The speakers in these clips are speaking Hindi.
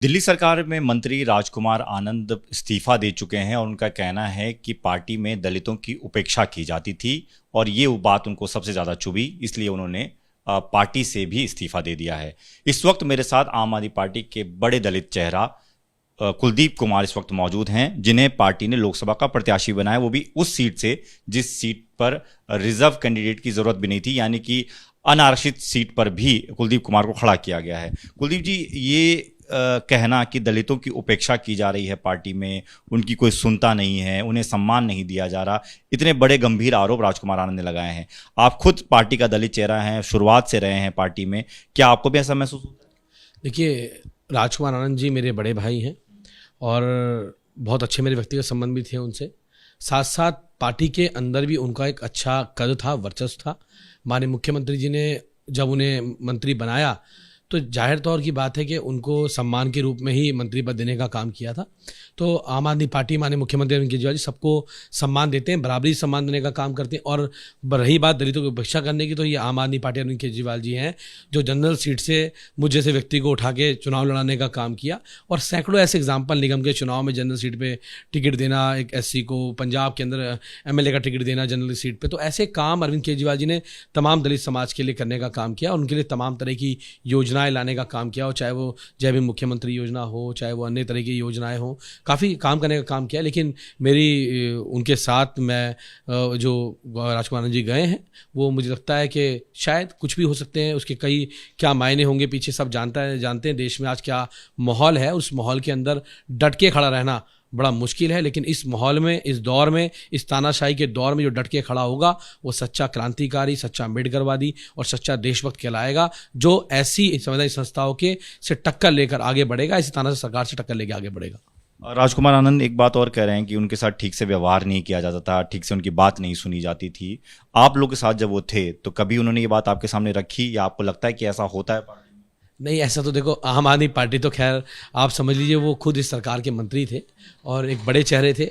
दिल्ली सरकार में मंत्री राजकुमार आनंद इस्तीफा दे चुके हैं और उनका कहना है कि पार्टी में दलितों की उपेक्षा की जाती थी और ये बात उनको सबसे ज़्यादा चुभी, इसलिए उन्होंने पार्टी से भी इस्तीफा दे दिया है। इस वक्त मेरे साथ आम आदमी पार्टी के बड़े दलित चेहरा कुलदीप कुमार इस वक्त मौजूद हैं, जिन्हें पार्टी ने लोकसभा का प्रत्याशी बनाया, वो भी उस सीट से जिस सीट पर रिजर्व कैंडिडेट की जरूरत भी नहीं थी, यानी कि अनारक्षित सीट पर भी कुलदीप कुमार को खड़ा किया गया है। कुलदीप जी, ये कहना कि दलितों की उपेक्षा की जा रही है पार्टी में, उनकी कोई सुनता नहीं है, उन्हें सम्मान नहीं दिया जा रहा, इतने बड़े गंभीर आरोप राजकुमार आनंद ने लगाए हैं। आप खुद पार्टी का दलित चेहरा हैं, शुरुआत से रहे हैं पार्टी में, क्या आपको भी ऐसा महसूस होता है? देखिए, राजकुमार आनंद जी मेरे बड़े भाई हैं और बहुत अच्छे मेरे व्यक्तिगत संबंध भी थे उनसे। साथ साथ पार्टी के अंदर भी उनका एक अच्छा कद था, वर्चस्व था। माननीय मुख्यमंत्री जी ने जब उन्हें मंत्री बनाया तो जाहिर तौर की बात है कि उनको सम्मान के रूप में ही मंत्री पद देने का काम किया था। तो आम आदमी पार्टी माननीय मुख्यमंत्री अरविंद केजरीवाल जी सबको सम्मान देते हैं, बराबरी सम्मान देने का काम करते हैं। और रही बात दलितों की उपेक्षा करने की, तो ये आम आदमी पार्टी अरविंद केजरीवाल जी हैं जो जनरल सीट से मुझ जैसे व्यक्ति को उठा के चुनाव लड़ाने का काम किया। और सैकड़ों ऐसे एग्जाम्पल, निगम के चुनाव में जनरल सीट पर टिकट देना एक SC को, पंजाब के अंदर MLA का टिकट देना जनरल सीट पर, तो ऐसे काम अरविंद केजरीवाल जी ने तमाम दलित समाज के लिए करने का काम किया और उनके लिए तमाम तरह की योजनाएं लाने का काम किया। और चाहे वो जय भीम मुख्यमंत्री योजना हो, चाहे वो अन्य तरह की योजनाएं हो, काफ़ी काम करने का काम किया। लेकिन मेरी उनके साथ मैं जो राजकुमार आनंद जी गए हैं, वो मुझे लगता है कि शायद कुछ भी हो सकते हैं, उसके कई क्या मायने होंगे पीछे सब जानते हैं देश में आज क्या माहौल है। उस माहौल के अंदर डट के खड़ा रहना बड़ा मुश्किल है, लेकिन इस माहौल में, इस दौर में, इस तानाशाही के दौर में जो डट के खड़ा होगा वो सच्चा क्रांतिकारी, सच्चा अम्बेडकरवादी और सच्चा देशभक्त कहलाएगा, जो ऐसी संवैधानिक संस्थाओं के से टक्कर लेकर आगे बढ़ेगा, ऐसी तानाशाही सरकार से टक्कर लेकर आगे बढ़ेगा। राजकुमार आनंद एक बात और कह रहे हैं कि उनके साथ ठीक से व्यवहार नहीं किया जाता था, ठीक से उनकी बात नहीं सुनी जाती थी। आप लोग के साथ जब वो थे तो कभी उन्होंने ये बात आपके सामने रखी, या आपको लगता है कि ऐसा होता है? नहीं, ऐसा तो देखो, आम आदमी पार्टी तो खैर आप समझ लीजिए वो खुद इस सरकार के मंत्री थे और एक बड़े चेहरे थे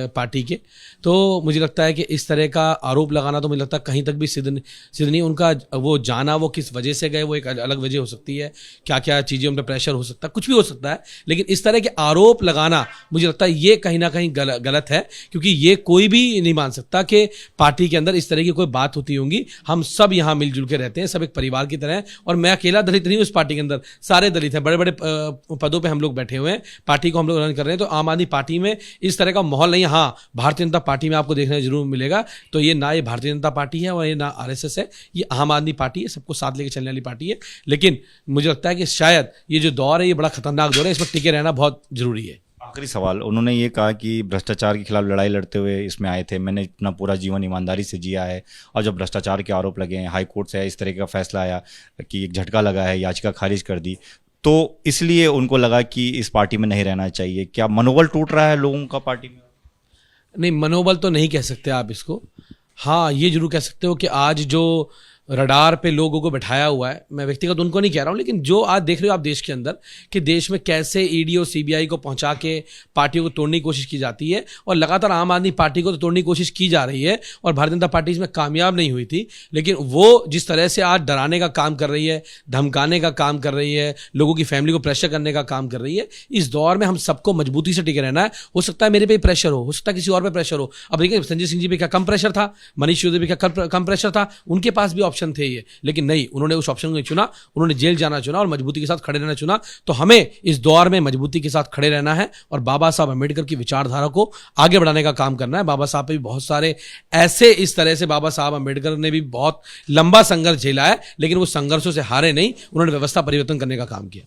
पार्टी के। तो मुझे लगता है कि इस तरह का आरोप लगाना तो मुझे लगता है कहीं तक भी सिद्ध नहीं। उनका वो जाना, वो किस वजह से गए, वो एक अलग वजह हो सकती है, क्या क्या चीज़ें उन पर प्रेशर हो सकता है, कुछ भी हो सकता है। लेकिन इस तरह के आरोप लगाना मुझे लगता है ये कहीं ना कहीं गलत है, क्योंकि ये कोई भी नहीं मान सकता कि पार्टी के अंदर इस तरह की कोई बात होती होंगी। हम सब यहाँ मिलजुल के रहते हैं, सब एक परिवार की तरह है। और मैं अकेला दलित नहीं हूँ, इस पार्टी के अंदर सारे दलित हैं, बड़े बड़े पदों पे हम लोग बैठे हुए हैं, पार्टी को हम लोग रन कर रहे हैं। तो आम आदमी पार्टी में इस तरह का माहौल नहीं है। हाँ, भारतीय जनता पार्टी में आपको देखने जरूर मिलेगा। तो ये ना ये भारतीय जनता पार्टी है और ये ना RSS है, ये आम आदमी पार्टी है, सबको साथ लेके चलने वाली पार्टी है। लेकिन मुझे लगता है कि शायद ये जो दौर है ये बड़ा खतरनाक दौर है, इसमें टिके रहना बहुत जरूरी है। आखिरी सवाल, उन्होंने ये कहा कि भ्रष्टाचार के खिलाफ लड़ाई लड़ते हुए इसमें आए थे, मैंने अपना पूरा जीवन ईमानदारी से जिया है, और जब भ्रष्टाचार के आरोप लगे हैं, हाई कोर्ट से इस तरह का फैसला आया कि एक झटका लगा है, याचिका खारिज कर दी, तो इसलिए उनको लगा कि इस पार्टी में नहीं रहना चाहिए। क्या मनोबल टूट रहा है लोगों का पार्टी में? नहीं, मनोबल तो नहीं कह सकते आप इसको। हाँ, ये जरूर कह सकते हो कि आज जो रडार पे लोगों को बैठाया हुआ है, मैं व्यक्तिगत उनको नहीं कह रहा हूँ, लेकिन जो आज देख रहे हो आप देश के अंदर कि देश में कैसे ED और CBI को पहुंचा के पार्टियों को तोड़ने की कोशिश की जाती है, और लगातार आम आदमी पार्टी को तो तोड़ने की कोशिश की जा रही है और भारतीय जनता पार्टी इसमें कामयाब नहीं हुई थी। लेकिन वो जिस तरह से आज डराने का काम कर रही है, धमकाने का काम कर रही है, लोगों की फैमिली को प्रेशर करने का काम कर रही है, इस दौर में हम सबको मजबूती से टिके रहना है। हो सकता है मेरे पे प्रेशर हो सकता है किसी और पे प्रेशर हो। अब देखिए, संजय सिंह जी पे क्या कम प्रेशर था, मनीष सिसोदिया पे क्या कम प्रेशर था, उनके पास भी ऑप्शन थे ये, लेकिन नहीं, उन्होंने उस ऑप्शन को नहीं चुना, उन्होंने जेल जाना चुना और मजबूती के साथ खड़े रहना चुना। तो हमें इस दौर में मजबूती के साथ खड़े रहना है और बाबा साहब अम्बेडकर की विचारधारा को आगे बढ़ाने का काम करना है। बाबा साहब पे भी बहुत सारे ऐसे, इस तरह से बाबा साहब अम्बेडकर ने भी बहुत लंबा संघर्ष झेला है, लेकिन वो संघर्षों से हारे नहीं, उन्होंने व्यवस्था परिवर्तन करने का काम किया।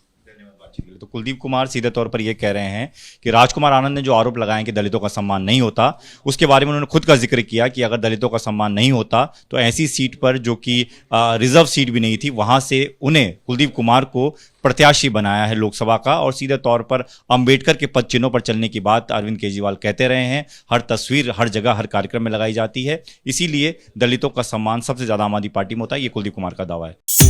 तो कुलदीप कुमार सीधे तौर पर यह कह रहे हैं कि राजकुमार आनंद ने जो आरोप लगाए कि दलितों का सम्मान नहीं होता, उसके बारे में उन्होंने खुद का जिक्र किया कि अगर दलितों का सम्मान नहीं होता तो ऐसी सीट पर, जो कि रिजर्व सीट भी नहीं थी, वहां से उन्हें, कुलदीप कुमार को, प्रत्याशी बनाया है लोकसभा का। और सीधे तौर पर अंबेडकर के पद चिन्हों पर चलने की बात अरविंद केजरीवाल कहते रहे हैं, हर तस्वीर, हर जगह, हर कार्यक्रम में लगाई जाती है, इसीलिए दलितों का सम्मान सबसे ज्यादा आम आदमी पार्टी में होता है। ये कुलदीप कुमार का दावा है।